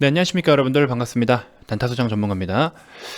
네, 안녕하십니까 여러분들, 반갑습니다. 단타소장 전문가입니다.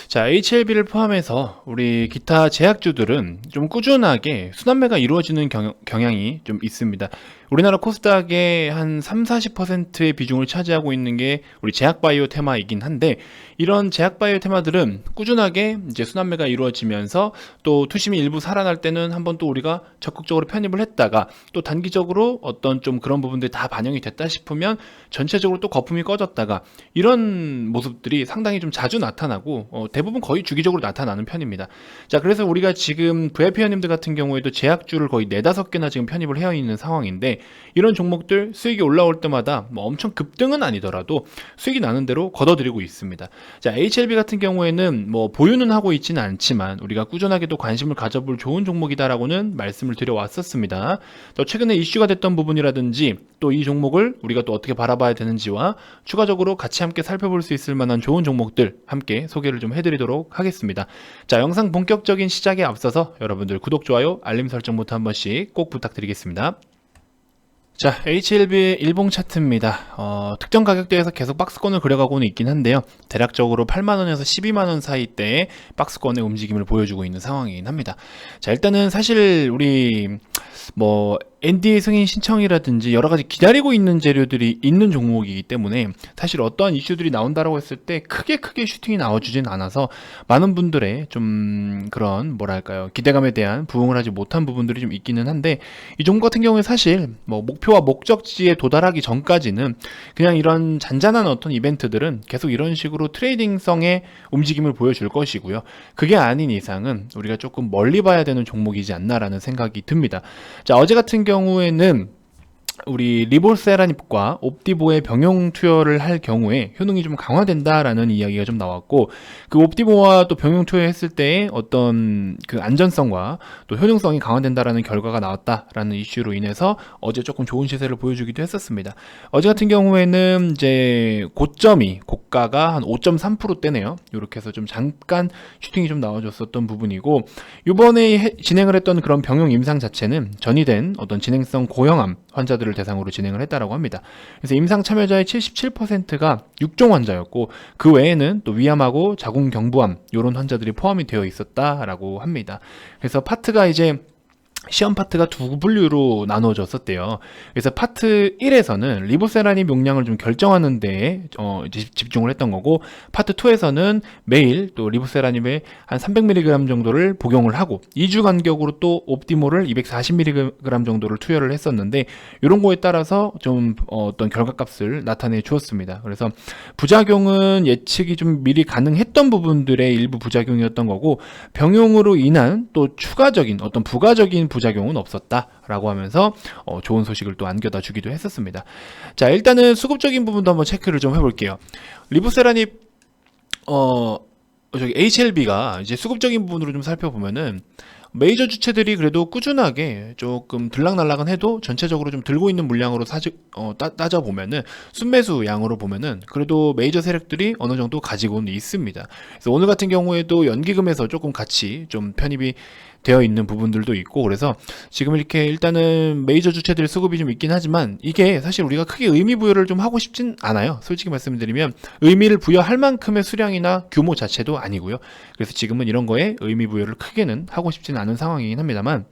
자, HLB를 포함해서 우리 기타 제약주들은 좀 꾸준하게 순환매가 이루어지는 경향이 좀 있습니다. 우리나라 코스닥의 한 3-40%의 비중을 차지하고 있는 게 우리 제약바이오 테마이긴 한데, 이런 제약바이오 테마들은 꾸준하게 이제 순환매가 이루어지면서 또 투심이 일부 살아날 때는 한번 또 우리가 적극적으로 편입을 했다가 또 단기적으로 어떤 좀 그런 부분들이 다 반영이 됐다 싶으면 전체적으로 또 거품이 꺼졌다가, 이런 모습들이 상당히 좀 자주 나타나고 대부분 거의 주기적으로 나타나는 편입니다. 자, 그래서 우리가 지금 VIP 회원님들 같은 경우에도 제약주를 거의 4-5개나 지금 편입을 해어 있는 상황인데, 이런 종목들 수익이 올라올 때마다 뭐 엄청 급등은 아니더라도 수익이 나는 대로 걷어들이고 있습니다. 자, HLB 같은 경우에는 뭐 보유는 하고 있지는 않지만 우리가 꾸준하게도 관심을 가져볼 좋은 종목이다라고는 말씀을 드려왔었습니다. 또 최근에 이슈가 됐던 부분이라든지 또 이 종목을 우리가 또 어떻게 바라봐야 되는지와 추가적으로 같이 함께 살펴볼 수 있을 만한 좋은 종목들 함께 소개를 좀 해드리도록 하겠습니다. 자, 영상 본격적인 시작에 앞서서 여러분들 구독, 좋아요, 알림 설정부터 한 번씩 꼭 부탁드리겠습니다. 자, HLB의 일봉 차트입니다. 특정 가격대에서 계속 박스권을 그려가고는 있긴 한데요. 대략적으로 8만원에서 12만원 사이대의 박스권의 움직임을 보여주고 있는 상황이긴 합니다. 자, 일단은 사실 우리 뭐 NDA 승인 신청이라든지 여러가지 기다리고 있는 재료들이 있는 종목이기 때문에 사실 어떠한 이슈들이 나온다라고 했을 때 크게 슈팅이 나와주진 않아서 많은 분들의 좀 그런 뭐랄까요, 기대감에 대한 부응을 하지 못한 부분들이 좀 있기는 한데, 이 종목 같은 경우에 사실 뭐 목표와 목적지에 도달하기 전까지는 그냥 이런 잔잔한 어떤 이벤트들은 계속 이런 식으로 트레이딩성의 움직임을 보여줄 것이고요. 그게 아닌 이상은 우리가 조금 멀리 봐야 되는 종목이지 않나라는 생각이 듭니다. 자, 어제 같은 경우에는 우리 리보세라닙과 옵디보의 병용 투여를 할 경우에 효능이 좀 강화된다라는 이야기가 좀 나왔고, 그 옵디보와 또 병용 투여했을 때의 어떤 그 안전성과 또 효능성이 강화된다라는 결과가 나왔다라는 이슈로 인해서 어제 조금 좋은 시세를 보여주기도 했었습니다. 어제 같은 경우에는 이제 고가가 한 5.3%대네요. 이렇게 해서 좀 잠깐 슈팅이 좀 나와줬었던 부분이고, 이번에 진행을 했던 그런 병용 임상 자체는 전이된 어떤 진행성 고형암 환자들을 대상으로 진행을 했다라고 합니다. 그래서 임상 참여자의 77%가 6종 환자였고, 그 외에는 또 위암하고 자궁경부암 이런 환자들이 포함이 되어 있었다라고 합니다. 그래서 파트가 이제 시험 파트가 두 분류로 나눠졌었대요. 그래서 파트 1에서는 리보세라닙 용량을 좀 결정하는 데에 집중을 했던 거고, 파트 2에서는 매일 또 리보세라닙의 한 300mg 정도를 복용을 하고 2주 간격으로 또 옵디모를 240mg 정도를 투여를 했었는데, 이런 거에 따라서 좀 어떤 결과값을 나타내 주었습니다. 그래서 부작용은 예측이 좀 미리 가능했던 부분들의 일부 부작용이었던 거고, 병용으로 인한 또 추가적인 어떤 부가적인 부작용은 없었다라고 하면서 좋은 소식을 또 안겨다 주기도 했었습니다. 자, 일단은 수급적인 부분도 한번 체크를 좀 해볼게요. 리보세라닙 HLB가 이제 수급적인 부분으로 좀 살펴보면은 메이저 주체들이 그래도 꾸준하게 조금 들락날락은 해도 전체적으로 좀 들고 있는 물량으로 따져보면은, 순매수 양으로 보면은 그래도 메이저 세력들이 어느 정도 가지고는 있습니다. 그래서 오늘 같은 경우에도 연기금에서 조금 같이 좀 편입이 되어 있는 부분들도 있고, 그래서 지금 이렇게 일단은 메이저 주체들 수급이 좀 있긴 하지만 이게 사실 우리가 크게 의미 부여를 좀 하고 싶진 않아요. 솔직히 말씀드리면 의미를 부여할 만큼의 수량이나 규모 자체도 아니고요. 그래서 지금은 이런 거에 의미 부여를 크게는 하고 싶진 않은 상황이긴 합니다만,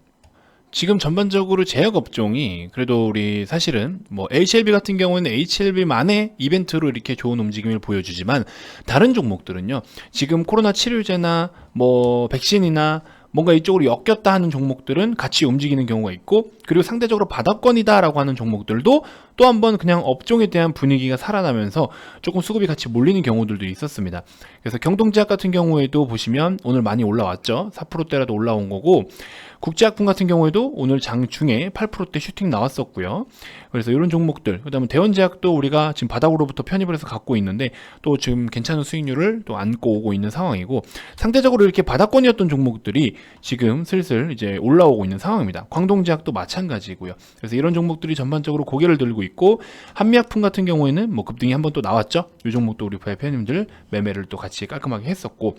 지금 전반적으로 제약업종이 그래도 우리 사실은 뭐 HLB 같은 경우는 HLB만의 이벤트로 이렇게 좋은 움직임을 보여주지만, 다른 종목들은요, 지금 코로나 치료제나 뭐 백신이나 뭔가 이쪽으로 엮였다 하는 종목들은 같이 움직이는 경우가 있고, 그리고 상대적으로 바닥권이다 라고 하는 종목들도 또 한번 그냥 업종에 대한 분위기가 살아나면서 조금 수급이 같이 몰리는 경우들도 있었습니다. 그래서 경동제약 같은 경우에도 보시면 오늘 많이 올라왔죠. 4%대라도 올라온 거고, 국제약품 같은 경우에도 오늘 장중에 8%대 슈팅 나왔었고요. 그래서 이런 종목들, 그 다음에 대원제약도 우리가 지금 바닥으로부터 편입을 해서 갖고 있는데 또 지금 괜찮은 수익률을 또 안고 오고 있는 상황이고, 상대적으로 이렇게 바닥권이었던 종목들이 지금 슬슬 이제 올라오고 있는 상황입니다. 광동제약도 마찬가지고요. 그래서 이런 종목들이 전반적으로 고개를 들고 있고, 한미약품 같은 경우에는 뭐 급등이 한번 또 나왔죠. 이 종목도 우리 회원님들 매매를 또 같이 깔끔하게 했었고,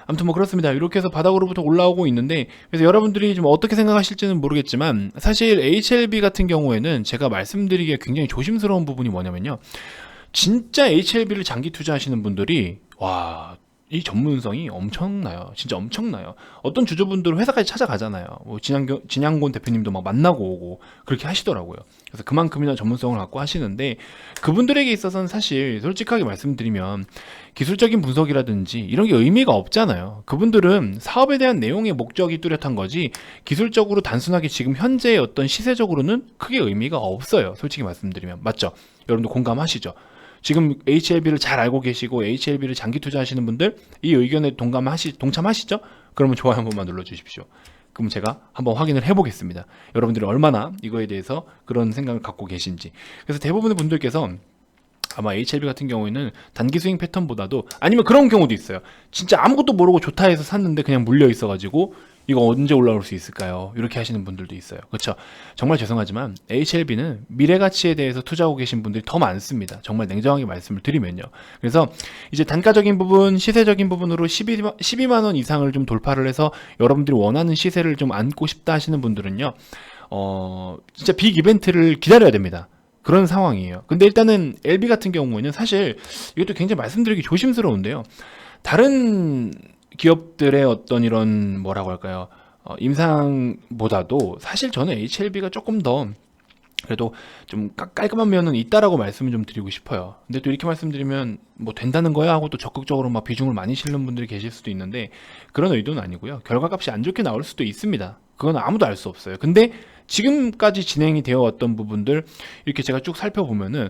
아무튼 뭐 그렇습니다. 이렇게 해서 바닥으로부터 올라오고 있는데, 그래서 여러분들이 좀 어떻게 생각하실지는 모르겠지만 사실 HLB 같은 경우에는 제가 말씀드리기에 굉장히 조심스러운 부분이 뭐냐면요, 진짜 HLB를 장기 투자하시는 분들이 와, 이 전문성이 엄청나요. 진짜 엄청나요. 어떤 주주분들은 회사까지 찾아가잖아요. 뭐 진양곤 대표님도 막 만나고 오고 그렇게 하시더라고요. 그래서 그만큼이나 전문성을 갖고 하시는데, 그분들에게 있어서는 사실 솔직하게 말씀드리면 기술적인 분석이라든지 이런 게 의미가 없잖아요. 그분들은 사업에 대한 내용의 목적이 뚜렷한 거지 기술적으로 단순하게 지금 현재의 어떤 시세적으로는 크게 의미가 없어요. 솔직히 말씀드리면. 맞죠? 여러분도 공감하시죠? 지금 HLB를 잘 알고 계시고 HLB를 장기 투자하시는 분들, 이 의견에 동참하시죠? 그러면 좋아요 한 번만 눌러주십시오. 그럼 제가 한번 확인을 해보겠습니다. 여러분들이 얼마나 이거에 대해서 그런 생각을 갖고 계신지. 그래서 대부분의 분들께서 아마 HLB 같은 경우에는 단기 스윙 패턴보다도, 아니면 그런 경우도 있어요. 진짜 아무것도 모르고 좋다 해서 샀는데 그냥 물려 있어가지고 이거 언제 올라올 수 있을까요? 이렇게 하시는 분들도 있어요. 그렇죠? 정말 죄송하지만 HLB는 미래 가치에 대해서 투자하고 계신 분들이 더 많습니다. 정말 냉정하게 말씀을 드리면요. 그래서 이제 단가적인 부분, 시세적인 부분으로 12만 원 이상을 좀 돌파를 해서 여러분들이 원하는 시세를 좀 안고 싶다 하시는 분들은요. 진짜 빅 이벤트를 기다려야 됩니다. 그런 상황이에요. 근데 일단은 LB 같은 경우에는 사실 이것도 굉장히 말씀드리기 조심스러운데요. 다른 기업들의 어떤 이런 뭐라고 할까요? 임상보다도 사실 저는 HLB가 조금 더 그래도 좀 깔끔한 면은 있다라고 말씀을 좀 드리고 싶어요. 근데 또 이렇게 말씀드리면 뭐 된다는 거야 하고 또 적극적으로 막 비중을 많이 실는 분들이 계실 수도 있는데, 그런 의도는 아니고요. 결과값이 안 좋게 나올 수도 있습니다. 그건 아무도 알 수 없어요. 근데 지금까지 진행이 되어 왔던 부분들 이렇게 제가 쭉 살펴보면은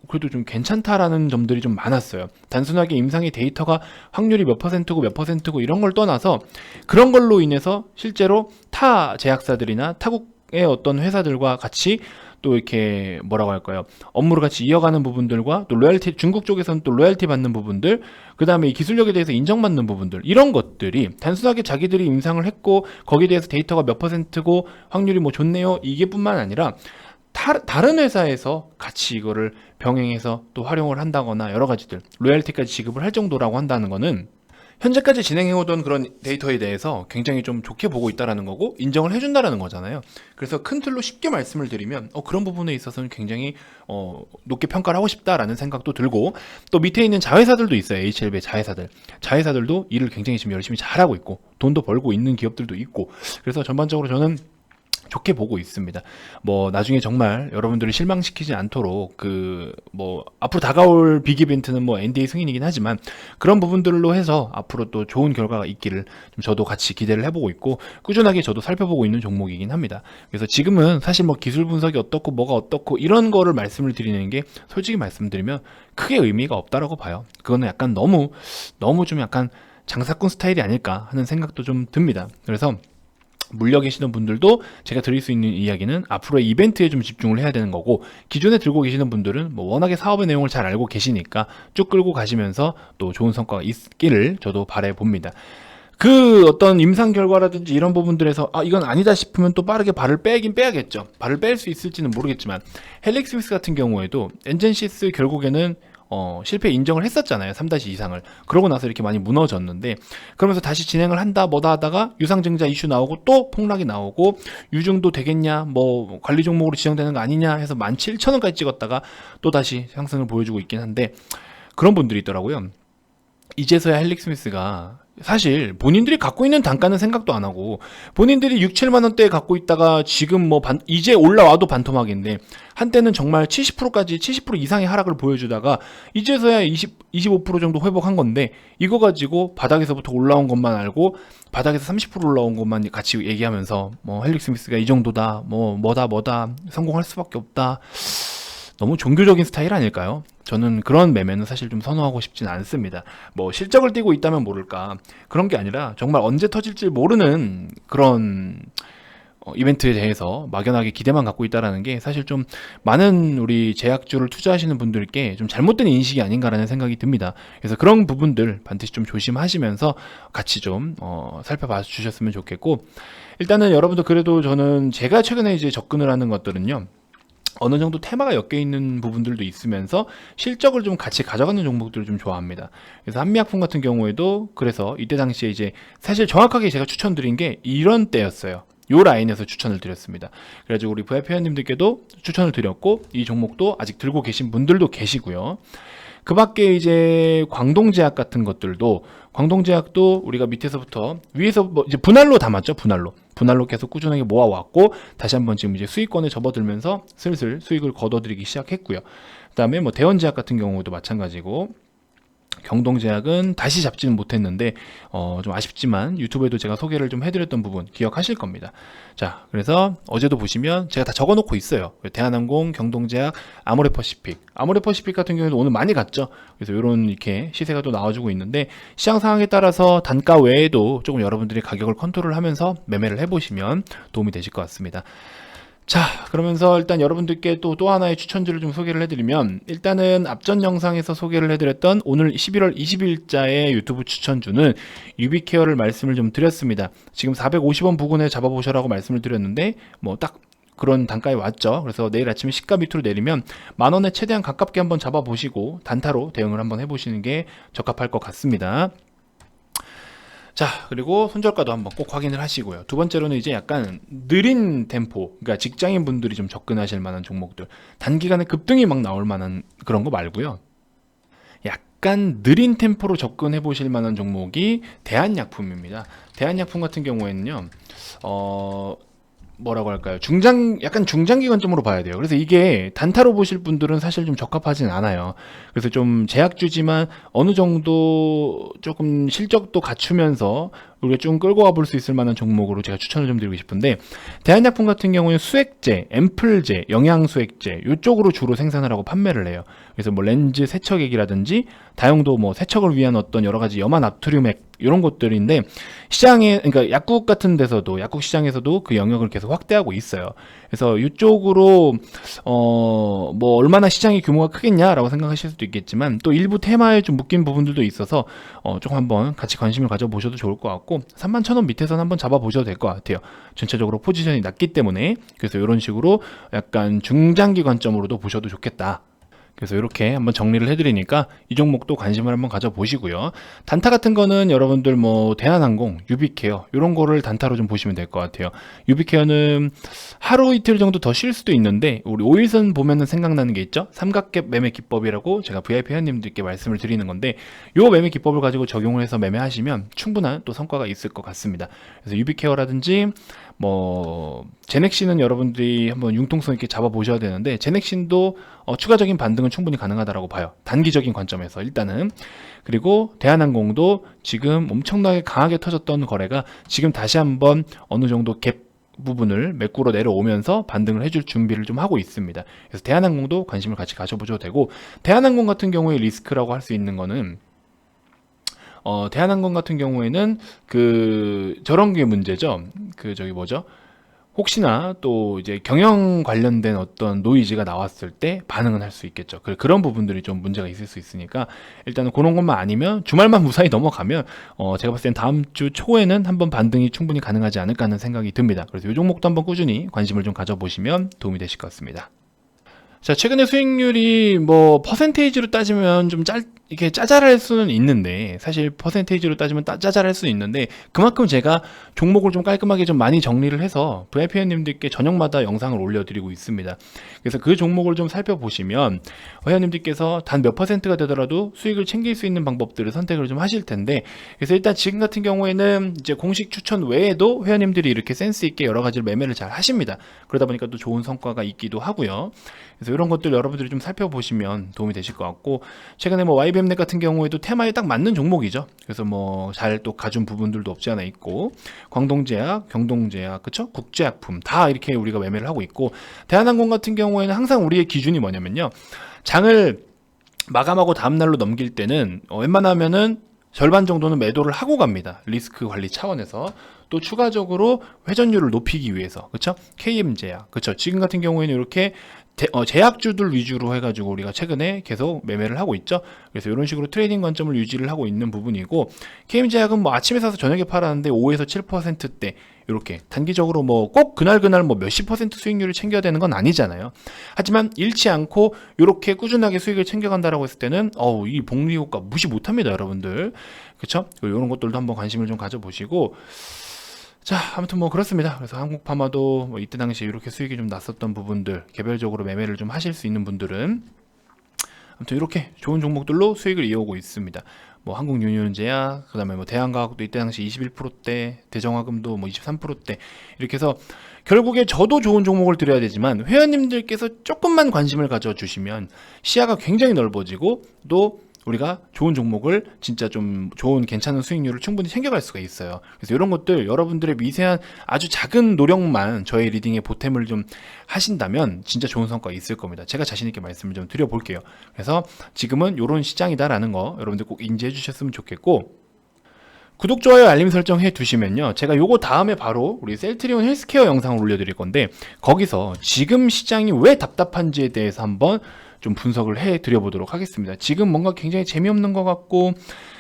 그래도 좀 괜찮다라는 점들이 좀 많았어요. 단순하게 임상의 데이터가 확률이 몇 퍼센트고 몇 퍼센트고 이런 걸 떠나서 그런 걸로 인해서 실제로 타 제약사들이나 타국의 어떤 회사들과 같이 또 이렇게 뭐라고 할까요? 업무를 같이 이어가는 부분들과 또 로열티, 중국 쪽에서는 또 로열티 받는 부분들, 그 다음에 이 기술력에 대해서 인정받는 부분들, 이런 것들이 단순하게 자기들이 임상을 했고 거기에 대해서 데이터가 몇 퍼센트고 확률이 뭐 좋네요, 이게 뿐만 아니라 다른 회사에서 같이 이거를 병행해서 또 활용을 한다거나 여러 가지들 로열티까지 지급을 할 정도라고 한다는 거는 현재까지 진행해오던 그런 데이터에 대해서 굉장히 좀 좋게 보고 있다라는 거고 인정을 해준다라는 거잖아요. 그래서 큰 틀로 쉽게 말씀을 드리면 그런 부분에 있어서는 굉장히 높게 평가를 하고 싶다라는 생각도 들고, 또 밑에 있는 자회사들도 있어요. HLB의 자회사들도 일을 굉장히 지금 열심히 잘하고 있고 돈도 벌고 있는 기업들도 있고, 그래서 전반적으로 저는 좋게 보고 있습니다. 뭐 나중에 정말 여러분들을 실망시키지 않도록 뭐 앞으로 다가올 빅 이벤트는 뭐 NDA 승인이긴 하지만 그런 부분들로 해서 앞으로 또 좋은 결과가 있기를 좀 저도 같이 기대를 해보고 있고 꾸준하게 저도 살펴보고 있는 종목이긴 합니다. 그래서 지금은 사실 뭐 기술 분석이 어떻고 뭐가 어떻고 이런 거를 말씀을 드리는 게 솔직히 말씀드리면 크게 의미가 없다라고 봐요. 그거는 약간 너무 좀 약간 장사꾼 스타일이 아닐까 하는 생각도 좀 듭니다. 그래서 물려 계시는 분들도 제가 드릴 수 있는 이야기는 앞으로의 이벤트에 좀 집중을 해야 되는 거고, 기존에 들고 계시는 분들은 뭐 워낙에 사업의 내용을 잘 알고 계시니까 쭉 끌고 가시면서 또 좋은 성과가 있기를 저도 바래 봅니다. 그 어떤 임상 결과라든지 이런 부분들에서 이건 아니다 싶으면 또 빠르게 발을 빼긴 빼야겠죠. 발을 뺄 수 있을지는 모르겠지만 헬릭스미스 같은 경우에도 엔젠시스 결국에는 실패 인정을 했었잖아요. 3- 이상을. 그러고 나서 이렇게 많이 무너졌는데, 그러면서 다시 진행을 한다 뭐다 하다가 유상증자 이슈 나오고 또 폭락이 나오고 유증도 되겠냐, 뭐 관리 종목으로 지정되는 거 아니냐 해서 17,000원까지 찍었다가 또 다시 상승을 보여주고 있긴 한데, 그런 분들이 있더라고요. 이제서야 헬릭스미스가 사실 본인들이 갖고 있는 단가는 생각도 안 하고 본인들이 6, 7만 원대에 갖고 있다가 지금 뭐 이제 올라와도 반토막인데 한때는 정말 70%까지 70% 이상의 하락을 보여주다가 이제서야 25% 정도 회복한 건데, 이거 가지고 바닥에서부터 올라온 것만 알고 바닥에서 30% 올라온 것만 같이 얘기하면서 뭐 헬릭스미스가 이 정도다, 뭐다 성공할 수밖에 없다. 너무 종교적인 스타일 아닐까요? 저는 그런 매매는 사실 좀 선호하고 싶지는 않습니다. 뭐 실적을 띄고 있다면 모를까, 그런 게 아니라 정말 언제 터질지 모르는 그런 이벤트에 대해서 막연하게 기대만 갖고 있다라는 게 사실 좀 많은 우리 제약주를 투자하시는 분들께 좀 잘못된 인식이 아닌가라는 생각이 듭니다. 그래서 그런 부분들 반드시 좀 조심하시면서 같이 좀 살펴봐 주셨으면 좋겠고, 일단은 여러분들 그래도 저는 제가 최근에 이제 접근을 하는 것들은요, 어느 정도 테마가 엮여 있는 부분들도 있으면서 실적을 좀 같이 가져가는 종목들을 좀 좋아합니다. 그래서 한미약품 같은 경우에도 그래서 이때 당시에 이제 사실 정확하게 제가 추천드린 게 이런 때였어요. 요 라인에서 추천을 드렸습니다. 그래가지고 우리 VIP 회원님들께도 추천을 드렸고, 이 종목도 아직 들고 계신 분들도 계시고요. 그 밖에 이제 광동제약 같은 것들도, 광동제약도 우리가 밑에서부터 위에서 뭐 이제 분할로 담았죠. 분할로 계속 꾸준하게 모아왔고, 다시 한번 지금 이제 수익권에 접어들면서 슬슬 수익을 거둬들이기 시작했고요. 그 다음에 뭐 대원제약 같은 경우도 마찬가지고, 경동제약은 다시 잡지는 못했는데 좀 아쉽지만 유튜브에도 제가 소개를 좀 해드렸던 부분 기억하실 겁니다. 자, 그래서 어제도 보시면 제가 다 적어놓고 있어요. 대한항공, 경동제약, 아모레퍼시픽 같은 경우는 오늘 많이 갔죠. 그래서 이런 이렇게 시세가 또 나와주고 있는데, 시장 상황에 따라서 단가 외에도 조금 여러분들이 가격을 컨트롤하면서 매매를 해보시면 도움이 되실 것 같습니다. 자, 그러면서 일단 여러분들께 또 하나의 추천주를 좀 소개를 해드리면, 일단은 앞전 영상에서 소개를 해드렸던 오늘 11월 20일자의 유튜브 추천주는 유비케어를 말씀을 좀 드렸습니다. 지금 450원 부근에 잡아보셔라고 말씀을 드렸는데, 뭐 딱 그런 단가에 왔죠. 그래서 내일 아침에 시가 밑으로 내리면 10,000원에 최대한 가깝게 한번 잡아보시고 단타로 대응을 한번 해보시는 게 적합할 것 같습니다. 자, 그리고 손절가도 한번 꼭 확인을 하시고요. 두 번째로는 이제 약간 느린 템포, 그러니까 직장인 분들이 좀 접근하실 만한 종목들, 단기간에 급등이 막 나올 만한 그런 거 말고요. 약간 느린 템포로 접근해 보실 만한 종목이 대한약품입니다. 대한약품 같은 경우에는요, 뭐라고 할까요? 약간 중장기 관점으로 봐야 돼요. 그래서 이게 단타로 보실 분들은 사실 좀 적합하진 않아요. 그래서 좀 제약주지만 어느 정도 조금 실적도 갖추면서 우리가 좀 끌고 와볼 수 있을 만한 종목으로 제가 추천을 좀 드리고 싶은데, 대한약품 같은 경우는 수액제, 앰플제, 영양수액제 이쪽으로 주로 생산을 하고 판매를 해요. 그래서 뭐 렌즈 세척액이라든지 다용도 뭐 세척을 위한 어떤 여러 가지 염화 나트륨액 이런 것들인데, 시장에, 그러니까 약국 같은 데서도, 약국 시장에서도 그 영역을 계속 확대하고 있어요. 그래서 이쪽으로 뭐 얼마나 시장의 규모가 크겠냐라고 생각하실 수도 있겠지만, 또 일부 테마에 좀 묶인 부분들도 있어서 조금 한번 같이 관심을 가져보셔도 좋을 것 같고, 31,000원 밑에서는 한번 잡아보셔도 될 것 같아요. 전체적으로 포지션이 낮기 때문에. 그래서 이런 식으로 약간 중장기 관점으로도 보셔도 좋겠다. 그래서 이렇게 한번 정리를 해드리니까 이 종목도 관심을 한번 가져보시고요. 단타 같은 거는 여러분들 뭐 대한항공, 유비케어 이런 거를 단타로 좀 보시면 될 것 같아요. 유비케어는 하루 이틀 정도 더 쉴 수도 있는데, 우리 5일선 보면은 생각나는 게 있죠. 삼각갭 매매 기법이라고 제가 VIP 회원님들께 말씀을 드리는 건데, 요 매매 기법을 가지고 적용을 해서 매매하시면 충분한 또 성과가 있을 것 같습니다. 그래서 유비케어라든지 뭐 제넥신은 여러분들이 한번 융통성 있게 잡아보셔야 되는데, 제넥신도 추가적인 반등은 충분히 가능하다고 봐요. 단기적인 관점에서 일단은. 그리고 대한항공도 지금 엄청나게 강하게 터졌던 거래가 지금 다시 한번 어느 정도 갭 부분을 매꾸로 내려오면서 반등을 해줄 준비를 좀 하고 있습니다. 그래서 대한항공도 관심을 같이 가져보셔도 되고, 대한항공 같은 경우에 리스크라고 할 수 있는 거는, 대한항공 같은 경우에는 저런 게 문제죠. 혹시나 또 이제 경영 관련된 어떤 노이즈가 나왔을 때 반응은 할 수 있겠죠. 그런 부분들이 좀 문제가 있을 수 있으니까, 일단은 그런 것만 아니면 주말만 무사히 넘어가면 제가 봤을 땐 다음 주 초에는 한번 반등이 충분히 가능하지 않을까 하는 생각이 듭니다. 그래서 이 종목도 한번 꾸준히 관심을 좀 가져보시면 도움이 되실 것 같습니다. 자, 최근에 수익률이 뭐 퍼센테이지로 따지면 좀 이렇게 짜잘할 수는 있는데, 사실 퍼센테이지로 따지면 짜잘할 수는 있는데, 그만큼 제가 종목을 좀 깔끔하게 좀 많이 정리를 해서 VIP 회원님들께 저녁마다 영상을 올려드리고 있습니다. 그래서 그 종목을 좀 살펴보시면 회원님들께서 단 몇 퍼센트가 되더라도 수익을 챙길 수 있는 방법들을 선택을 좀 하실 텐데, 그래서 일단 지금 같은 경우에는 이제 공식 추천 외에도 회원님들이 이렇게 센스 있게 여러 가지를 매매를 잘 하십니다. 그러다 보니까 또 좋은 성과가 있기도 하고요. 그래서 이런 것들 여러분들이 좀 살펴보시면 도움이 되실 것 같고, 최근에 뭐 YBM넷 같은 경우에도 테마에 딱 맞는 종목이죠. 그래서 뭐 잘 또 가준 부분들도 없지 않아 있고, 광동제약, 경동제약, 그쵸? 국제약품 다 이렇게 우리가 매매를 하고 있고, 대한항공 같은 경우에는 항상 우리의 기준이 뭐냐면요, 장을 마감하고 다음날로 넘길 때는 웬만하면은 절반 정도는 매도를 하고 갑니다. 리스크 관리 차원에서. 또 추가적으로 회전율을 높이기 위해서, 그쵸? KM제약, 그쵸? 지금 같은 경우에는 이렇게 제약주들 위주로 해가지고 우리가 최근에 계속 매매를 하고 있죠. 그래서 이런 식으로 트레이딩 관점을 유지를 하고 있는 부분이고, KM제약은 뭐 아침에 사서 저녁에 팔았는데 5에서 7%대 이렇게 단기적으로 뭐 꼭 그날 뭐 몇십 퍼센트 수익률을 챙겨야 되는 건 아니잖아요. 하지만 잃지 않고 이렇게 꾸준하게 수익을 챙겨간다라고 했을 때는 이 복리 효과 무시 못합니다, 여러분들. 그쵸? 이런 것들도 한번 관심을 좀 가져보시고, 자, 아무튼 뭐 그렇습니다. 그래서 한국파마도 뭐 이때 당시에 이렇게 수익이 좀 났었던 부분들, 개별적으로 매매를 좀 하실 수 있는 분들은 아무튼 이렇게 좋은 종목들로 수익을 이어오고 있습니다. 뭐 한국유니온제약, 그다음에 뭐 대한과학도 이때 당시 21%대, 대정화금도 뭐 23%대 이렇게 해서 결국에 저도 좋은 종목을 드려야 되지만 회원님들께서 조금만 관심을 가져주시면 시야가 굉장히 넓어지고 또 우리가 좋은 종목을 진짜 좀 좋은 괜찮은 수익률을 충분히 챙겨갈 수가 있어요. 그래서 이런 것들 여러분들의 미세한 아주 작은 노력만 저의 리딩에 보탬을 좀 하신다면 진짜 좋은 성과가 있을 겁니다. 제가 자신 있게 말씀을 좀 드려볼게요. 그래서 지금은 이런 시장이다라는 거 여러분들 꼭 인지해 주셨으면 좋겠고, 구독, 좋아요, 알림 설정 해 두시면요, 제가 요거 다음에 바로 우리 셀트리온 헬스케어 영상을 올려드릴 건데 거기서 지금 시장이 왜 답답한지에 대해서 한번 좀 분석을 해 드려보도록 하겠습니다. 지금 뭔가 굉장히 재미없는 것 같고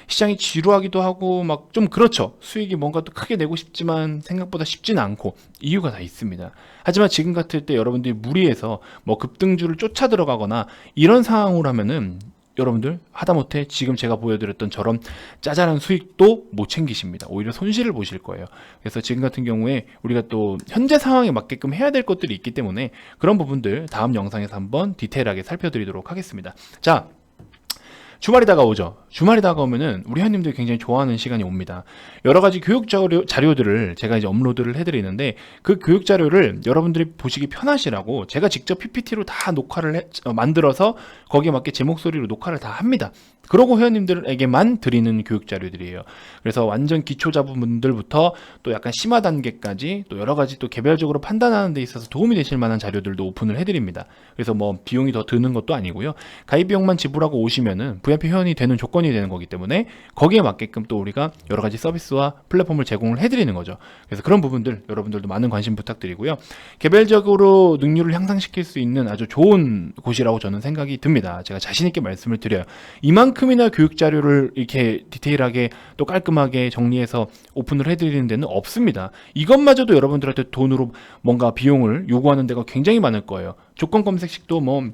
시장이 지루하기도 하고 막 좀 그렇죠. 수익이 뭔가 또 크게 내고 싶지만 생각보다 쉽지는 않고 이유가 다 있습니다. 하지만 지금 같을 때 여러분들이 무리해서 뭐 급등주를 쫓아 들어가거나 이런 상황으로 하면은 여러분들 하다못해 지금 제가 보여드렸던 저런 짜잘한 수익도 못 챙기십니다. 오히려 손실을 보실 거예요. 그래서 지금 같은 경우에 우리가 또 현재 상황에 맞게끔 해야 될 것들이 있기 때문에 그런 부분들 다음 영상에서 한번 디테일하게 살펴드리도록 하겠습니다. 자, 주말이 다가오죠. 주말이 다가오면은 우리 회원님들이 굉장히 좋아하는 시간이 옵니다. 여러 가지 교육 자료들을 제가 이제 업로드를 해드리는데 그 교육 자료를 여러분들이 보시기 편하시라고 제가 직접 PPT로 다 만들어서 거기에 맞게 제 목소리로 녹화를 다 합니다. 그러고 회원님들에게만 드리는 교육 자료들이에요. 그래서 완전 기초자분들부터 또 약간 심화 단계까지 또 여러 가지 또 개별적으로 판단하는 데 있어서 도움이 되실 만한 자료들도 오픈을 해드립니다. 그래서 뭐 비용이 더 드는 것도 아니고요. 가입 비용만 지불하고 오시면은 VIP 회원이 되는 조건이 되는 거기 때문에 거기에 맞게끔 또 우리가 여러 가지 서비스와 플랫폼을 제공을 해드리는 거죠. 그래서 그런 부분들 여러분들도 많은 관심 부탁드리고요. 개별적으로 능률을 향상시킬 수 있는 아주 좋은 곳이라고 저는 생각이 듭니다. 제가 자신 있게 말씀을 드려요. 이만큼이나 교육 자료를 이렇게 디테일하게 또 깔끔하게 정리해서 오픈을 해드리는 데는 없습니다. 이것마저도 여러분들한테 돈으로 뭔가 비용을 요구하는 데가 굉장히 많을 거예요. 조건 검색식도 뭐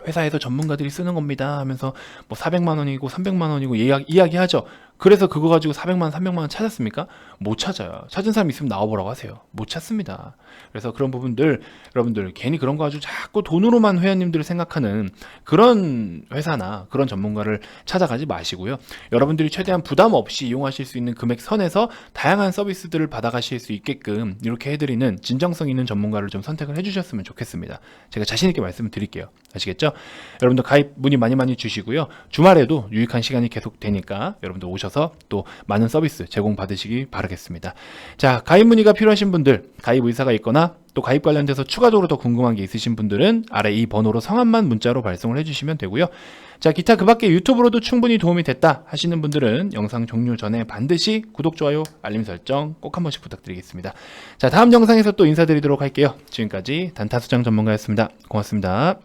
회사에서 전문가들이 쓰는 겁니다 하면서 뭐 400만 원이고 300만 원이고 이야기하죠. 그래서 그거 가지고 400만 원, 300만 원 찾았습니까? 못 찾아요. 찾은 사람 있으면 나와보라고 하세요. 못 찾습니다. 그래서 그런 부분들 여러분들 괜히 그런 거 가지고 자꾸 돈으로만 회원님들을 생각하는 그런 회사나 그런 전문가를 찾아가지 마시고요. 여러분들이 최대한 부담 없이 이용하실 수 있는 금액 선에서 다양한 서비스들을 받아가실 수 있게끔 이렇게 해드리는 진정성 있는 전문가를 좀 선택을 해주셨으면 좋겠습니다. 제가 자신 있게 말씀을 드릴게요. 아시겠죠? 여러분들 가입 문의 많이 주시고요. 주말에도 유익한 시간이 계속 되니까 여러분들 오셔서 또 많은 서비스 제공 받으시기 바라겠습니다. 자, 가입 문의가 필요하신 분들, 가입 의사가 있거나 또 가입 관련돼서 추가적으로 더 궁금한 게 있으신 분들은 아래 이 번호로 성함만 문자로 발송을 해주시면 되고요. 자, 기타 그 밖에 유튜브로도 충분히 도움이 됐다 하시는 분들은 영상 종료 전에 반드시 구독, 좋아요, 알림 설정 꼭 한 번씩 부탁드리겠습니다. 자, 다음 영상에서 또 인사드리도록 할게요. 지금까지 단타수장 전문가였습니다. 고맙습니다.